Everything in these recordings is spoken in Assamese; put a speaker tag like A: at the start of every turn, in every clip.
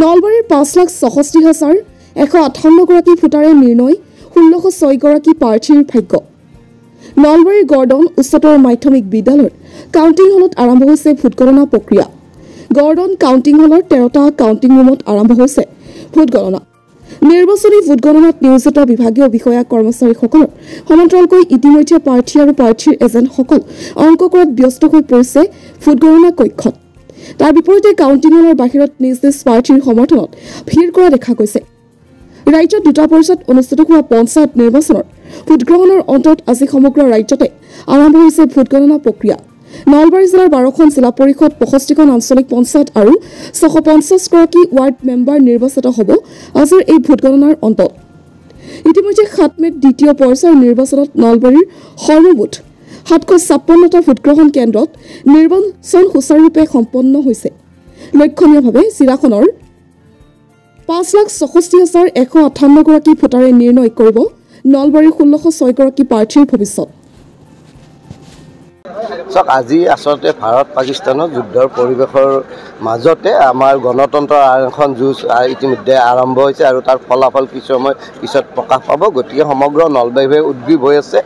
A: নলবাৰীৰ ৫,৬৬,১৫৮ গৰাকী ভোটাৰে নিৰ্ণয় ১৬০৬ গৰাকী প্ৰাৰ্থীৰ ভাগ্য। নলবাৰীৰ গৰ্ডন উচ্চতৰ মাধ্যমিক বিদ্যালয়ৰ কাউণ্টিং হলত আৰম্ভ হৈছে ভোটগণনা প্ৰক্ৰিয়া। গৰ্ডন কাউণ্টিং হলৰ ১৩টা কাউণ্টিং ৰুমত আৰম্ভ হৈছে ভোটগণনা। নিৰ্বাচনী ভোটগণনাত নিয়োজিত বিভাগীয় বিষয়া কৰ্মচাৰীসকলৰ সমান্তৰালকৈ ইতিমধ্যে প্ৰাৰ্থী আৰু প্ৰাৰ্থীৰ এজেণ্টসকল অংক কৰাত ব্যস্ত হৈ পৰিছে ভোটগণনা কক্ষত। তাৰ বিপৰীতে কাউণ্টিং হলৰ বাহিৰত নিজ নিজ প্ৰাৰ্থীৰ সমৰ্থনত ভিৰ কৰা দেখা গৈছে। ৰাজ্যত দুটা পৰ্যায়ত অনুষ্ঠিত হোৱা পঞ্চায়ত নিৰ্বাচনৰ ভোটগ্ৰহণৰ অন্তত আজি সমগ্ৰ ৰাজ্যতে আৰম্ভ হৈছে ভোটগণনা প্ৰক্ৰিয়া। নলবাৰী জিলাৰ ১২খন জিলা পৰিষদ, ৬৫খন আঞ্চলিক পঞ্চায়ত আৰু ৬৫০ গৰাকী ৱাৰ্ড মেম্বাৰ নিৰ্বাচিত হ'ব আজিৰ এই ভোটগণনাৰ অন্তত। ইতিমধ্যে ৭ মে'ত দ্বিতীয় পৰ্যায়ৰ নিৰ্বাচনত নলবাৰীৰ সৰ্বমুঠ ৭৫৬টা ভোটগ্ৰহণ কেন্দ্ৰত নিৰ্বাচন সুচাৰুৰূপে সম্পন্ন হৈছে। লক্ষণীয়ভাৱে জিলাখনৰ ৫,৬৬,১৫৮ গৰাকী ভোটাৰে নিৰ্ণয় কৰিব নলবাৰীৰ ১৬০৬ গৰাকী প্ৰাৰ্থীৰ ভৱিষ্যত।
B: আজি আচলতে ভাৰত পাকিস্তানৰ যুদ্ধৰ পৰিৱেশৰ মাজতে আমাৰ গণতন্ত্ৰৰ এখন যুঁজ ইতিমধ্যে আৰম্ভ হৈছে আৰু তাৰ ফলাফল কিছু সময় পিছত প্ৰকাশ পাব। গতিকে সমগ্ৰ নলবাৰীভাৱে উদ্গ্ৰীৱ হৈ আছে।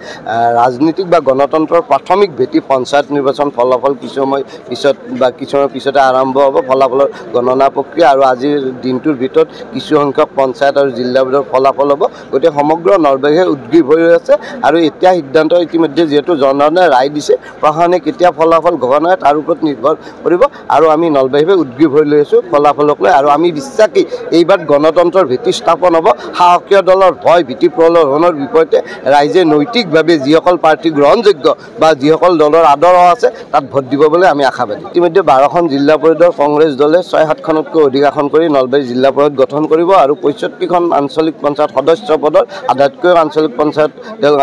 B: ৰাজনীতিক বা গণতন্ত্ৰৰ প্ৰাথমিক ভেটি পঞ্চায়ত নিৰ্বাচন ফলাফল কিছু সময় পিছত বা কিছু সময়ৰ পিছতে আৰম্ভ হ'ব ফলাফলৰ গণনা প্ৰক্ৰিয়া আৰু আজিৰ দিনটোৰ ভিতৰত কিছু সংখ্যক পঞ্চায়ত আৰু জিলাবোৰৰ ফলাফল হ'ব। গতিকে সমগ্ৰ নলবাৰীভাৱে উদ্গ্ৰীৱ হৈ আছে আৰু এতিয়া সিদ্ধান্ত ইতিমধ্যে যিহেতু জনসাধাৰণে ৰায় দিছে, প্ৰশাসনে কেতিয়া ফলাফল ঘোষণা হয় তাৰ ওপৰত নিৰ্ভৰ কৰিব আৰু আমি নলবাৰীভাৱে উদ্গ্ৰীৱ হৈ লৈ আছোঁ ফলাফলক লৈ আৰু আমি বিশ্বাসী এইবাৰ গণতন্ত্ৰৰ ভেটি স্থাপন হ'ব। সাহসীয় দলৰ ভয় ভীতি প্ৰলোভনৰ বিপৰীতে ৰাইজে নৈতিকভাৱে যিসকল প্ৰাৰ্থী গ্ৰহণযোগ্য বা যিসকল দলৰ আদৰ্শ আছে তাত ভোট দিব বুলি আমি আশাবাদী। ইতিমধ্যে ১২খন জিলা পৰিষদৰ কংগ্ৰেছ দলে ৬-৭খনতকৈ অধিক আসন কৰি নলবাৰী জিলা পৰিষদ গঠন কৰিব আৰু ৬৫খন আঞ্চলিক পঞ্চায়ত সদস্য পদৰ আধাতকৈ আঞ্চলিক পঞ্চায়ত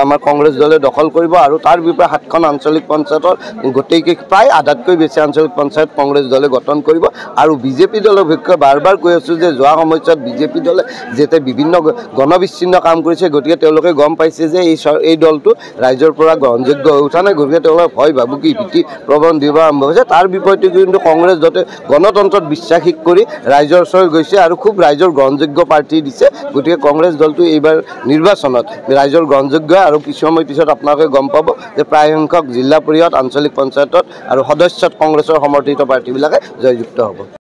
B: আমাৰ কংগ্ৰেছ দলে দখল কৰিব আৰু তাৰ বিপৰীতে ৭খন আঞ্চলিক পঞ্চায়তৰ গোটেইকেই প্ৰায় আধাতকৈ বেছি আঞ্চলিক পঞ্চায়ত কংগ্ৰেছ দলে গঠন কৰিব আৰু বিজেপি দলৰ বিষয়ে বাৰ বাৰ কৈ আছোঁ যে যোৱা সময়ছোৱাত বিজেপি দলে যাতে বিভিন্ন গণবিচ্ছিন্ন কাম কৰিছে। গতিকে তেওঁলোকে গম পাইছে যে এই দলটো ৰাইজৰ পৰা গ্ৰহণযোগ্য হৈ উঠা নাই। গতিকে তেওঁলোকে ভয় ভাবুকি ভীতি প্ৰৱণ দিব আৰম্ভ হৈছে। তাৰ বিপৰীতে কিন্তু কংগ্ৰেছ দলে গণতন্ত্ৰত বিশ্বাসী কৰি ৰাইজৰ ওচৰত গৈছে আৰু খুব ৰাইজৰ গ্ৰহণযোগ্য প্ৰাৰ্থী দিছে। গতিকে কংগ্ৰেছ দলটো এইবাৰ নিৰ্বাচনত ৰাইজৰ গ্ৰহণযোগ্য আৰু কিছু সময় পিছত আপোনালোকে গম পাব যে প্ৰায় সংখ্যক জিলা পৰিষদ, আঞ্চলিক পঞ্চায়তত আৰু সদস্যত কংগ্ৰেছৰ সমৰ্থিত প্ৰাৰ্থীবিলাকে জয়যুক্ত হ'ব।